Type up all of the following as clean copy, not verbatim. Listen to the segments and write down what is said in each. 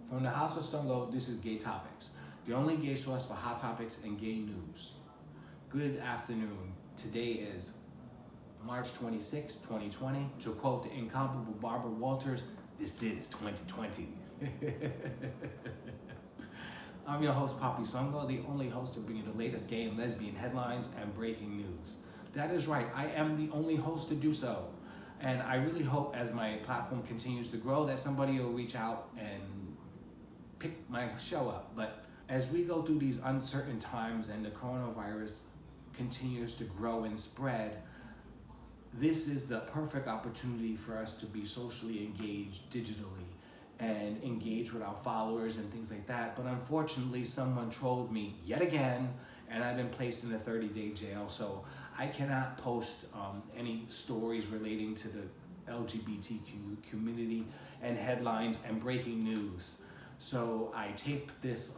From the House of Songo, this is GayTopix, the only gay source for hot topics and gay news. Good afternoon. Today is March 26, 2020. To quote the incomparable Barbara Walters, this is 2020. I'm your host, papisongo, the only host to bring you the latest gay and lesbian headlines and breaking news. That is right, I am the only host to do so. And I really hope as my platform continues to grow that somebody will reach out and pick my show up. But as we go through these uncertain times and the coronavirus continues to grow and spread, this is the perfect opportunity for us to be socially engaged digitally and engage with our followers and things like that. But unfortunately, someone trolled me yet again, and I've been placed in a 30-day jail. So I cannot post any stories relating to the LGBTQ community and headlines and breaking news. So I taped this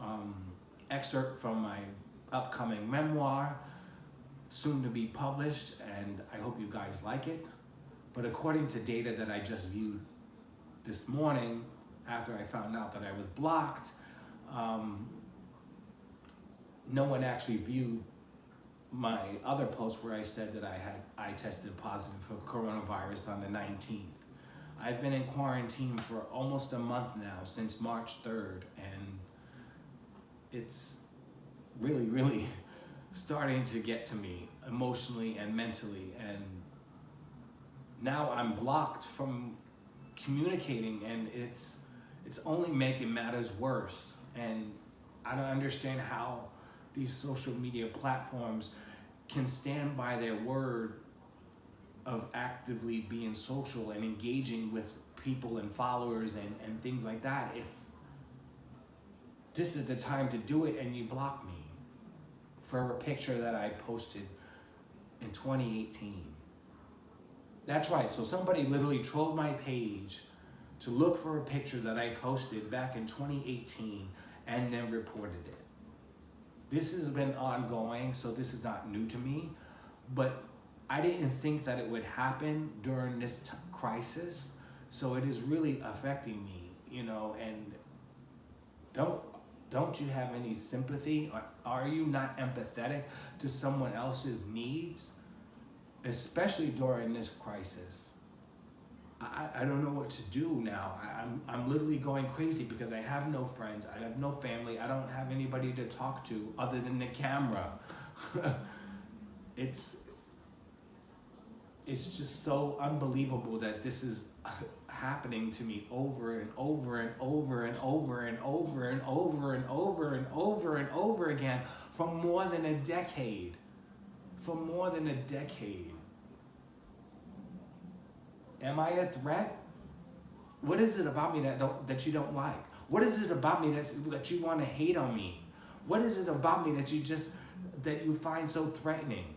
excerpt from my upcoming memoir, soon to be published, and I hope you guys like it. But according to data that I just viewed this morning, after I found out that I was blocked, no one actually viewed my other post where I said that I tested positive for coronavirus on the 19th. I've been in quarantine for almost a month now, since March 3rd, and it's really starting to get to me emotionally and mentally, and now I'm blocked from communicating, and it's only making matters worse. And I don't understand how these social media platforms can stand by their word of actively being social and engaging with people and followers and things like that if this is the time to do it and you block me for a picture that I posted in 2018. That's right, so somebody literally trolled my page to look for a picture that I posted back in 2018 and then reported it. This has been ongoing, so this is not new to me, but I didn't think that it would happen during this crisis, so it is really affecting me, you know. And don't you have any sympathy? Or are you not empathetic to someone else's needs, especially during this crisis? I don't know what to do now. I'm literally going crazy because I have no friends, I have no family, I don't have anybody to talk to other than the camera. It's just so unbelievable that this is happening to me over and over and over and over and over and over and over and over and over again for more than a decade. For more than a decade. Am I a threat? What is it about me that you don't like? What is it about me that you want to hate on me? What is it about me that you find so threatening?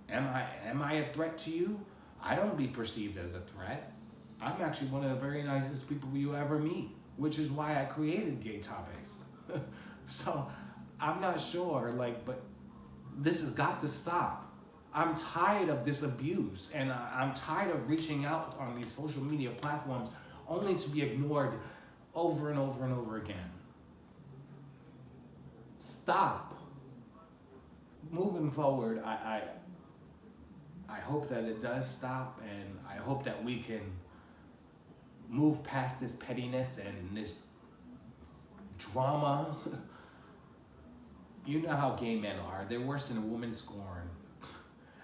Am I a threat to you? I don't be perceived as a threat. I'm actually one of the very nicest people you ever meet, which is why I created GayTopix. So I'm not sure, but this has got to stop. I'm tired of this abuse, and I'm tired of reaching out on these social media platforms only to be ignored over and over and over again. Stop. Moving forward, I hope that it does stop, and I hope that we can move past this pettiness and this drama. You know how gay men are. They're worse than a woman scorned.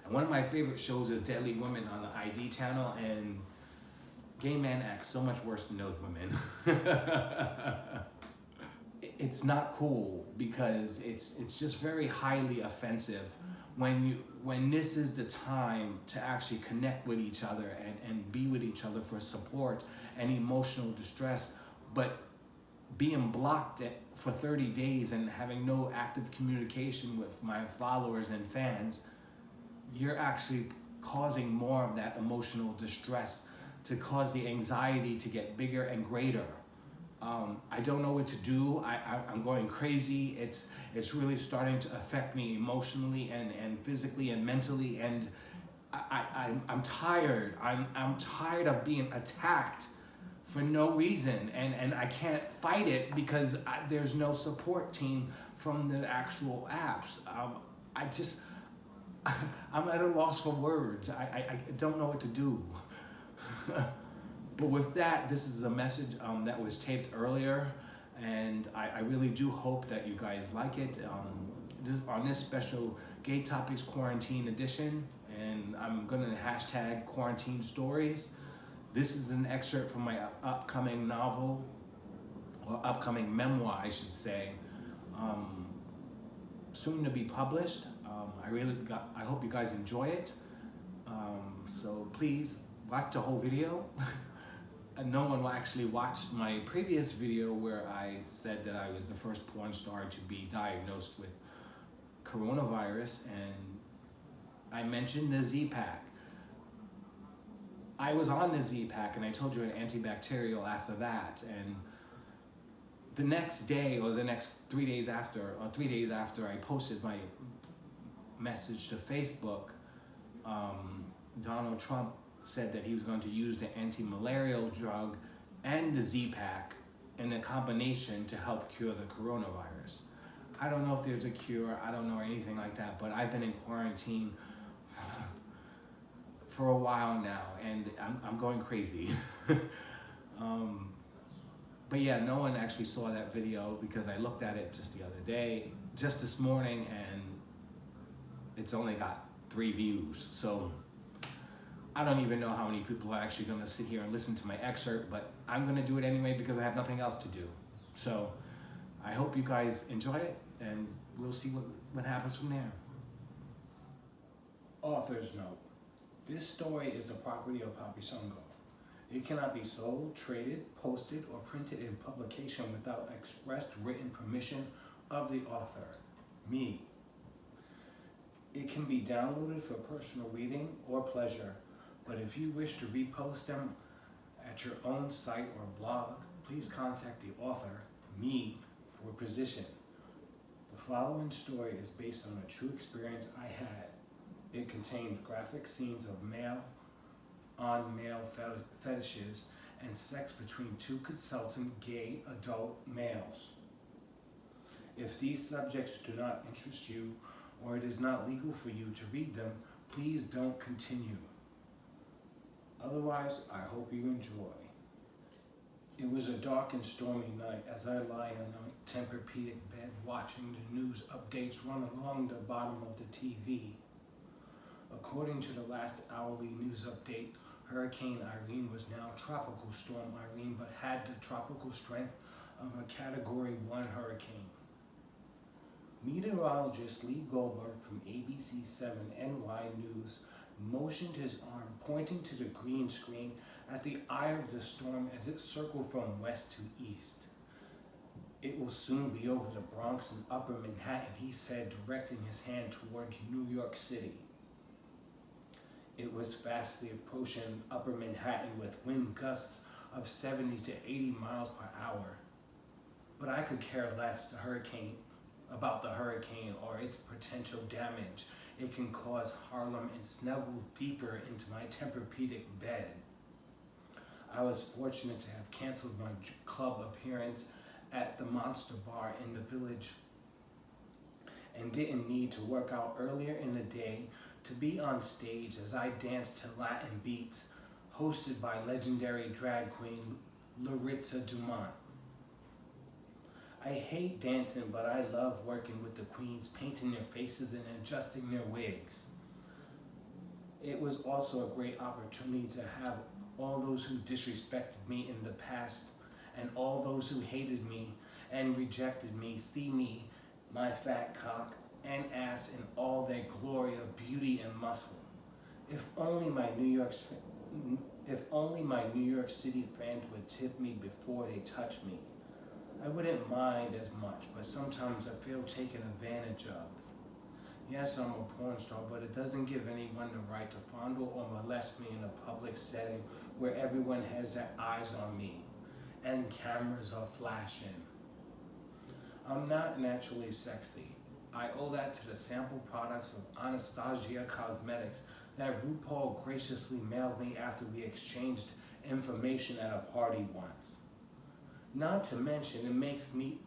And one of my favorite shows is Deadly Women on the ID channel, and gay men act so much worse than those women. It's not cool because it's just very highly offensive when this is the time to actually connect with each other and be with each other for support and emotional distress, but being blocked for 30 days and having no active communication with my followers and fans, you're actually causing more of that emotional distress to cause the anxiety to get bigger and greater. I don't know what to do. I'm going crazy. It's really starting to affect me emotionally and physically and mentally, and I'm tired. I'm tired of being attacked for no reason, and I can't fight it because there's no support team from the actual apps. I'm at a loss for words. I don't know what to do. But with that, this is a message that was taped earlier, and I really do hope that you guys like it. On this special GayTopix quarantine edition, and I'm gonna hashtag quarantine stories. This is an excerpt from my upcoming novel, or upcoming memoir, I should say, soon to be published. I hope you guys enjoy it. So please watch the whole video. And no one will actually watch my previous video where I said that I was the first porn star to be diagnosed with coronavirus, and I mentioned the Z-Pack. I was on the Z-Pack, and I told you an antibacterial after that, and the next day, or the next 3 days after, I posted my message to Facebook, Donald Trump said that he was going to use the anti-malarial drug and the Z-Pack in a combination to help cure the coronavirus. I don't know if there's a cure, I don't know anything like that, but I've been in quarantine for a while now, and I'm going crazy. But yeah, no one actually saw that video because I looked at it just the other day, just this morning, and it's only got 3 views. So I don't even know how many people are actually gonna sit here and listen to my excerpt, but I'm gonna do it anyway because I have nothing else to do. So I hope you guys enjoy it, and we'll see what happens from there. Author's note. This story is the property of papisongo. It cannot be sold, traded, posted, or printed in publication without expressed written permission of the author, me. It can be downloaded for personal reading or pleasure, but if you wish to repost them at your own site or blog, please contact the author, me, for position. The following story is based on a true experience I had. It contains graphic scenes of male fetishes and sex between 2 consultant gay adult males. If these subjects do not interest you, or it is not legal for you to read them, please don't continue. Otherwise, I hope you enjoy. It was a dark and stormy night as I lie on a Tempur-Pedic bed watching the news updates run along the bottom of the TV. According to the last hourly news update, Hurricane Irene was now Tropical Storm Irene, but had the tropical strength of a Category 1 hurricane. Meteorologist Lee Goldberg from ABC 7 NY News motioned his arm, pointing to the green screen at the eye of the storm as it circled from west to east. It will soon be over the Bronx and Upper Manhattan, he said, directing his hand towards New York City. It was fastly approaching Upper Manhattan with wind gusts of 70 to 80 miles per hour. But I could care less about the hurricane or its potential damage it can cause Harlem, and snuggled deeper into my Tempur-Pedic bed. I was fortunate to have canceled my club appearance at the Monster Bar in the Village and didn't need to work out earlier in the day to be on stage as I danced to Latin beats hosted by legendary drag queen Larissa Dumont. I hate dancing, but I love working with the queens, painting their faces and adjusting their wigs. It was also a great opportunity to have all those who disrespected me in the past and all those who hated me and rejected me see me, my fat cock and ass in all their glory of beauty and muscle. If only my New York City fans would tip me before they touch me. I wouldn't mind as much, but sometimes I feel taken advantage of. Yes, I'm a porn star, but it doesn't give anyone the right to fondle or molest me in a public setting where everyone has their eyes on me and cameras are flashing. I'm not naturally sexy. I owe that to the sample products of Anastasia Cosmetics that RuPaul graciously mailed me after we exchanged information at a party once. Not to mention,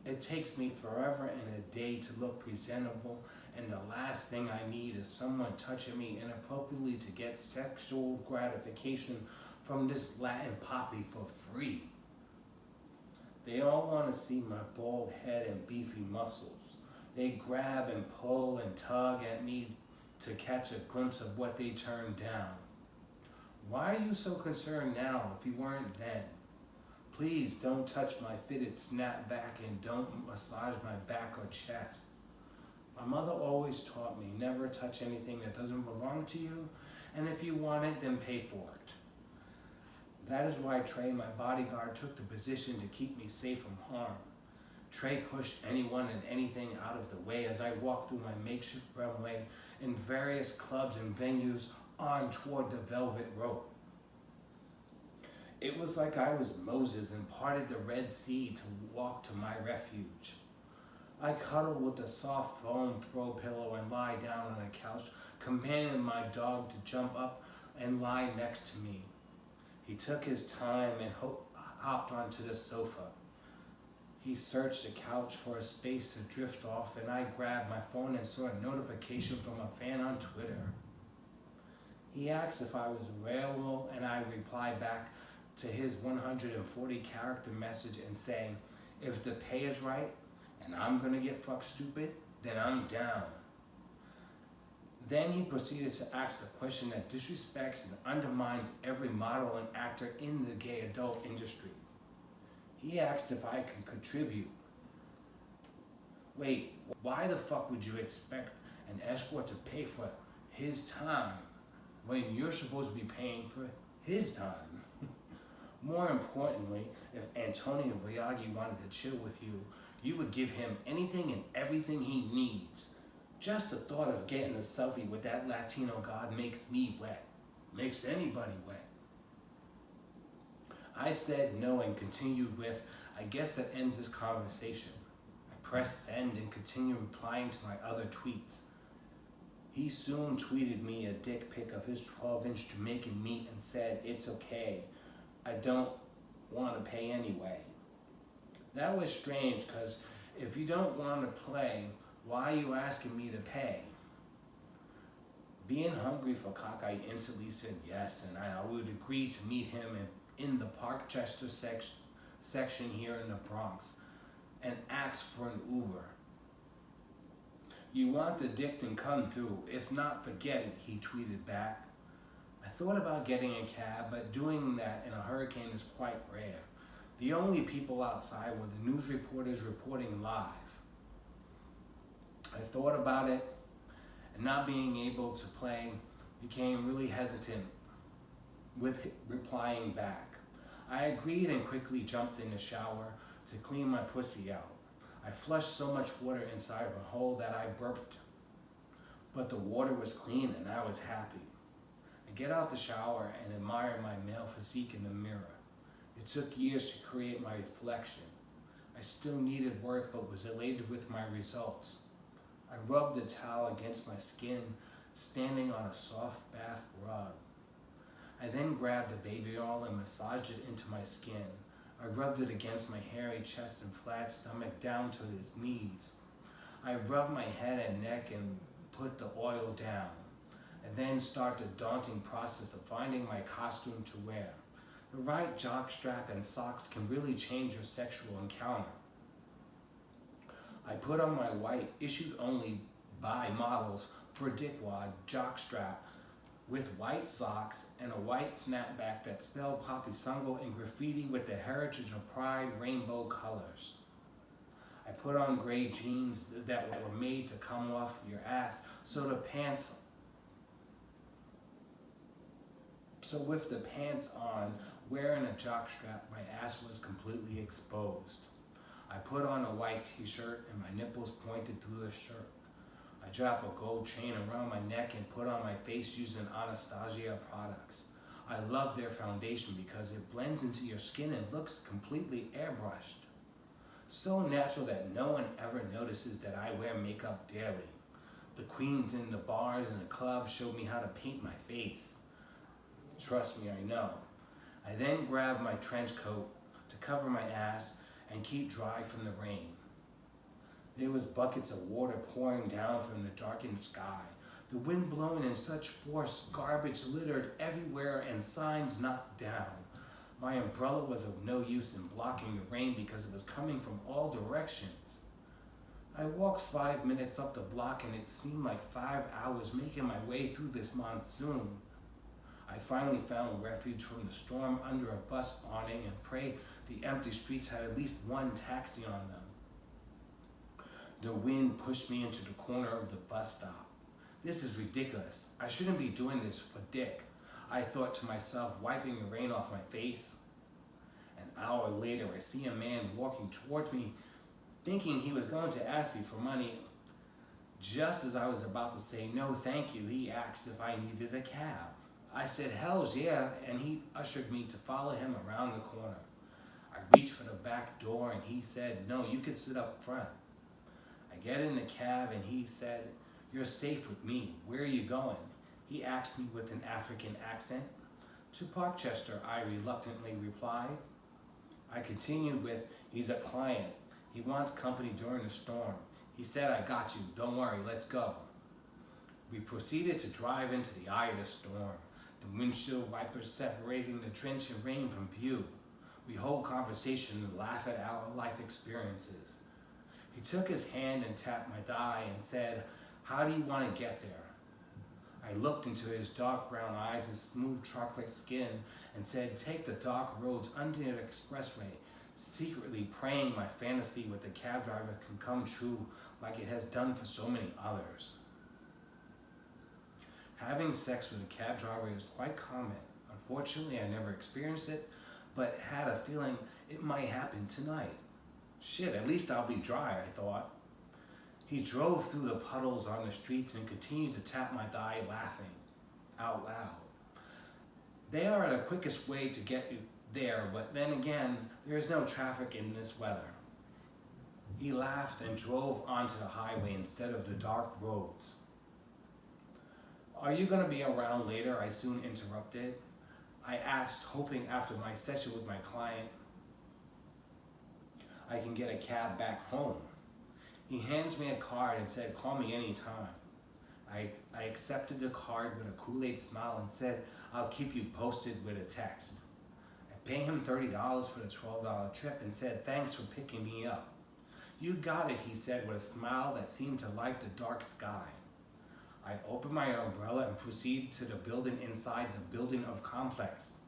it takes me forever and a day to look presentable, and the last thing I need is someone touching me inappropriately to get sexual gratification from this Latin poppy for free. They all want to see my bald head and beefy muscles. They grab and pull and tug at me to catch a glimpse of what they turned down. Why are you so concerned now if you weren't then? Please don't touch my fitted snapback and don't massage my back or chest. My mother always taught me never touch anything that doesn't belong to you, and if you want it, then pay for it. That is why Trey, my bodyguard, took the position to keep me safe from harm. Trey pushed anyone and anything out of the way as I walked through my makeshift runway in various clubs and venues on toward the velvet rope. It was like I was Moses and parted the Red Sea to walk to my refuge. I cuddled with a soft foam throw pillow and lie down on a couch, commanding my dog to jump up and lie next to me. He took his time and hopped onto the sofa. He searched the couch for a space to drift off, and I grabbed my phone and saw a notification from a fan on Twitter. He asked if I was available, and I replied back to his 140-character message and saying, if the pay is right and I'm gonna get fucked stupid, then I'm down. Then he proceeded to ask a question that disrespects and undermines every model and actor in the gay adult industry. He asked if I could contribute. Wait, why the fuck would you expect an escort to pay for his time when you're supposed to be paying for his time? More importantly, if Antonio Biaggi wanted to chill with you, you would give him anything and everything he needs. Just the thought of getting a selfie with that Latino god makes me wet. Makes anybody wet. I said no and continued with, I guess that ends this conversation. I pressed send and continued replying to my other tweets. He soon tweeted me a dick pic of his 12-inch Jamaican meat and said, it's okay. I don't want to pay anyway. That was strange because if you don't want to play, why are you asking me to pay? Being hungry for cock, I instantly said yes, and I would agree to meet him in the Park Chester section here in the Bronx and ask for an Uber. You want the dick, then come through. If not, forget it, he tweeted back. I thought about getting a cab, but doing that in a hurricane is quite rare. The only people outside were the news reporters reporting live. I thought about it, and not being able to play became really hesitant with replying back. I agreed and quickly jumped in the shower to clean my pussy out. I flushed so much water inside of a hole that I burped, but the water was clean and I was happy. I get out the shower and admire my male physique in the mirror. It took years to create my reflection. I still needed work but was elated with my results. I rubbed the towel against my skin, standing on a soft bath rug. I then grabbed the baby oil and massaged it into my skin. I rubbed it against my hairy chest and flat stomach down to his knees. I rubbed my head and neck and put the oil down. I then start the daunting process of finding my costume to wear. The right jockstrap and socks can really change your sexual encounter. I put on my white, issued only by models for dickwad jockstrap with white socks and a white snapback that spelled papisongo in graffiti with the Heritage of Pride rainbow colors. I put on gray jeans that were made to come off your ass, so with the pants on, wearing a jockstrap, my ass was completely exposed. I put on a white t-shirt and my nipples pointed through the shirt. I drop a gold chain around my neck and put on my face using Anastasia products. I love their foundation because it blends into your skin and looks completely airbrushed. So natural that no one ever notices that I wear makeup daily. The queens in the bars and the clubs showed me how to paint my face. Trust me, I know. I then grabbed my trench coat to cover my ass and keep dry from the rain. There was buckets of water pouring down from the darkened sky, the wind blowing in such force, garbage littered everywhere and signs knocked down. My umbrella was of no use in blocking the rain because it was coming from all directions. I walked 5 minutes up the block and it seemed like 5 hours making my way through this monsoon. I finally found refuge from the storm under a bus awning and prayed the empty streets had at least one taxi on them. The wind pushed me into the corner of the bus stop. This is ridiculous. I shouldn't be doing this for Dick, I thought to myself, wiping the rain off my face. An hour later, I see a man walking towards me, thinking he was going to ask me for money. Just as I was about to say no thank you, he asked if I needed a cab. I said, hells yeah, and he ushered me to follow him around the corner. I reached for the back door and he said, no, you could sit up front. I get in the cab and he said, you're safe with me. Where are you going? He asked me with an African accent. To Parkchester, I reluctantly replied. I continued with, he's a client. He wants company during the storm. He said, I got you. Don't worry, let's go. We proceeded to drive into the eye of the storm, the windshield wipers separating the drenching rain from view. We hold conversation and laugh at our life experiences. He took his hand and tapped my thigh and said, how do you want to get there? I looked into his dark brown eyes and smooth chocolate skin and said, take the dark roads under the expressway, secretly praying my fantasy with the cab driver can come true like it has done for so many others. Having sex with a cab driver is quite common. Unfortunately, I never experienced it, but had a feeling it might happen tonight. Shit, at least I'll be dry, I thought. He drove through the puddles on the streets and continued to tap my thigh, laughing out loud. They are the quickest way to get you there, but then again, there is no traffic in this weather. He laughed and drove onto the highway instead of the dark roads. Are you going to be around later? I soon interrupted. I asked, hoping after my session with my client, I can get a cab back home. He hands me a card and said, call me anytime. I accepted the card with a Kool-Aid smile and said, I'll keep you posted with a text. I paid him $30 for the $12 trip and said, thanks for picking me up. You got it, he said with a smile that seemed to light the dark sky. I opened my umbrella and proceeded to the building inside the building of complex.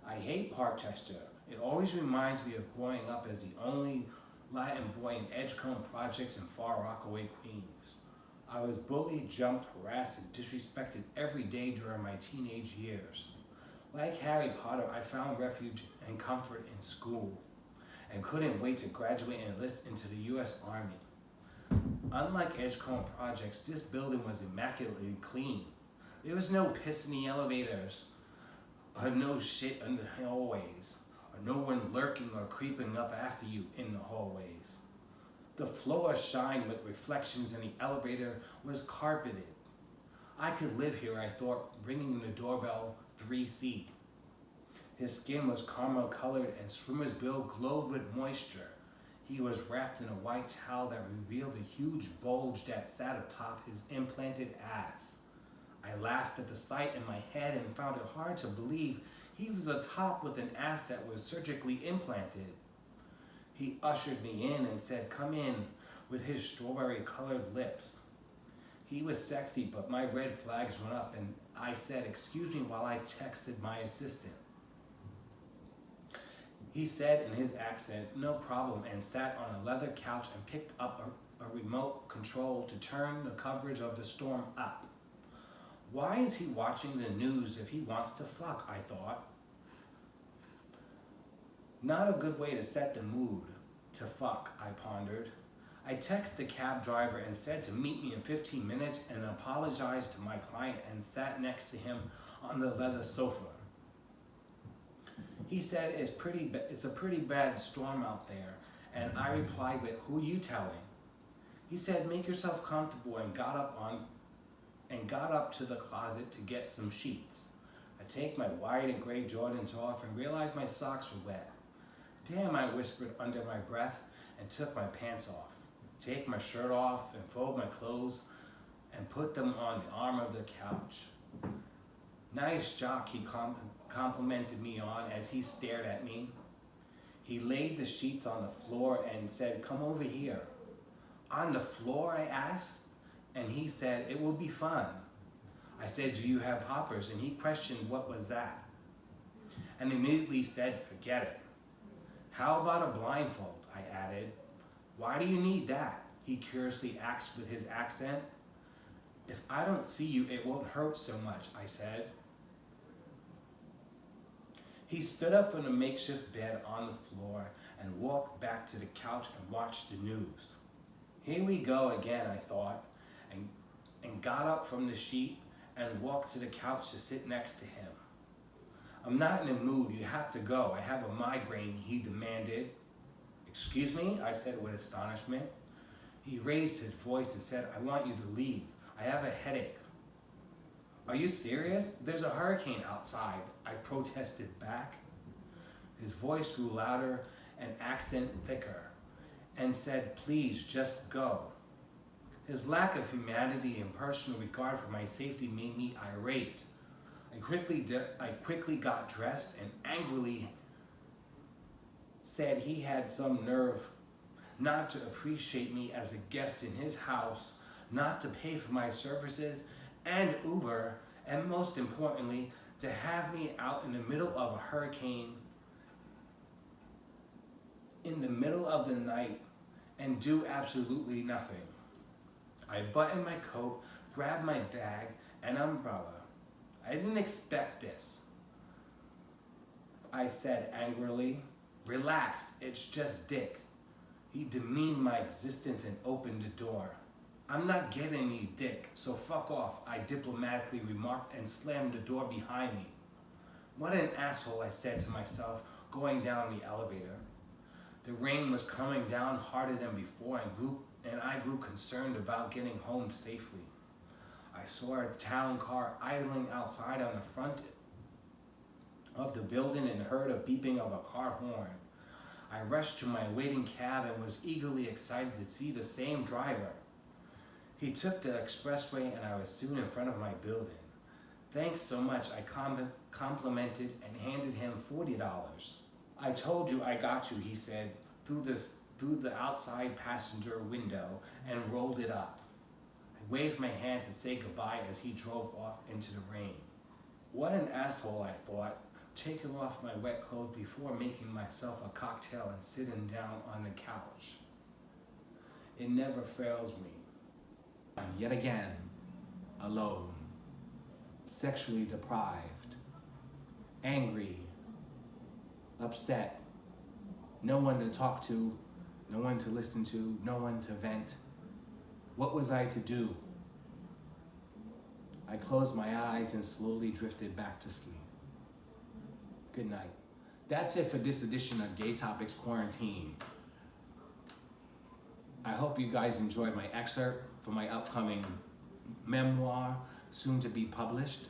I hate Parkchester. It always reminds me of growing up as the only Latin boy in Edgecombe projects in Far Rockaway, Queens. I was bullied, jumped, harassed, and disrespected every day during my teenage years. Like Harry Potter, I found refuge and comfort in school and couldn't wait to graduate and enlist into the U.S. Army. Unlike Edgecombe projects, this building was immaculately clean. There was no piss in the elevators, or no shit in the hallways, or no one lurking or creeping up after you in the hallways. The floor shined with reflections and the elevator was carpeted. I could live here, I thought, ringing the doorbell 3C. His skin was caramel colored and swimmer's bill glowed with moisture. He was wrapped in a white towel that revealed a huge bulge that sat atop his implanted ass. I laughed at the sight in my head and found it hard to believe he was atop with an ass that was surgically implanted. He ushered me in and said, come in, with his strawberry-colored lips. He was sexy, but my red flags went up and I said, excuse me, while I texted my assistant. He said in his accent, no problem, and sat on a leather couch and picked up a remote control to turn the coverage of the storm up. Why is he watching the news if he wants to fuck, I thought. Not a good way to set the mood, to fuck, I pondered. I texted the cab driver and said to meet me in 15 minutes and apologized to my client and sat next to him on the leather sofa. He said, it's a pretty bad storm out there, and I replied with, who you telling? He said, make yourself comfortable, and got up to the closet to get some sheets. I take my white and gray Jordans off and realize my socks were wet. Damn, I whispered under my breath and took my pants off. Take my shirt off and fold my clothes and put them on the arm of the couch. Nice jock, he complimented me on as he stared at me. He laid the sheets on the floor and said, "Come over here." "On the floor?" I asked, and he said, "It will be fun." I said, "Do you have poppers?" And he questioned what was that, and immediately said, "Forget it." "How about a blindfold?" I added. "Why do you need that?" he curiously asked with his accent. "If I don't see you, it won't hurt so much," I said. He stood up from the makeshift bed on the floor and walked back to the couch and watched the news. Here we go again, I thought, and got up from the sheet and walked to the couch to sit next to him. "I'm not in the mood, you have to go. I have a migraine," he demanded. "Excuse me?" I said with astonishment. He raised his voice and said, "I want you to leave. I have a headache." "Are you serious? There's a hurricane outside," I protested back. His voice grew louder and accent thicker and said, "Please just go." His lack of humanity and personal regard for my safety made me irate. I quickly got dressed and angrily said he had some nerve not to appreciate me as a guest in his house, not to pay for my services and Uber, and most importantly, to have me out in the middle of a hurricane in the middle of the night and do absolutely nothing. I buttoned my coat, grabbed my bag and umbrella. "I didn't expect this," I said angrily. "Relax, it's just Dick." He demeaned my existence and opened the door. "I'm not getting any dick, so fuck off," I diplomatically remarked and slammed the door behind me. What an asshole, I said to myself, going down the elevator. The rain was coming down harder than before and I grew concerned about getting home safely. I saw a town car idling outside on the front of the building and heard a beeping of a car horn. I rushed to my waiting cab and was eagerly excited to see the same driver. He took the expressway and I was soon in front of my building. "Thanks so much," I complimented and handed him $40. "I told you I got you," he said through the outside passenger window and rolled it up. I waved my hand to say goodbye as he drove off into the rain. What an asshole, I thought, taking off my wet clothes before making myself a cocktail and sitting down on the couch. It never fails me. Yet again, alone, sexually deprived, angry, upset, no one to talk to, no one to listen to, no one to vent. What was I to do? I closed my eyes and slowly drifted back to sleep. Good night. That's it for this edition of GayTopix Quarantine. I hope you guys enjoyed my excerpt for my upcoming memoir, soon to be published.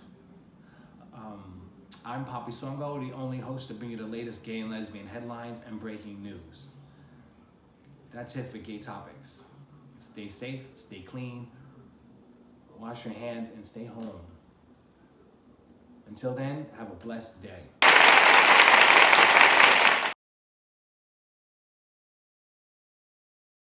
I'm Papisongo, the only host to bring you the latest gay and lesbian headlines and breaking news. That's it for GayTopix. Stay safe, stay clean, wash your hands, and stay home. Until then, have a blessed day.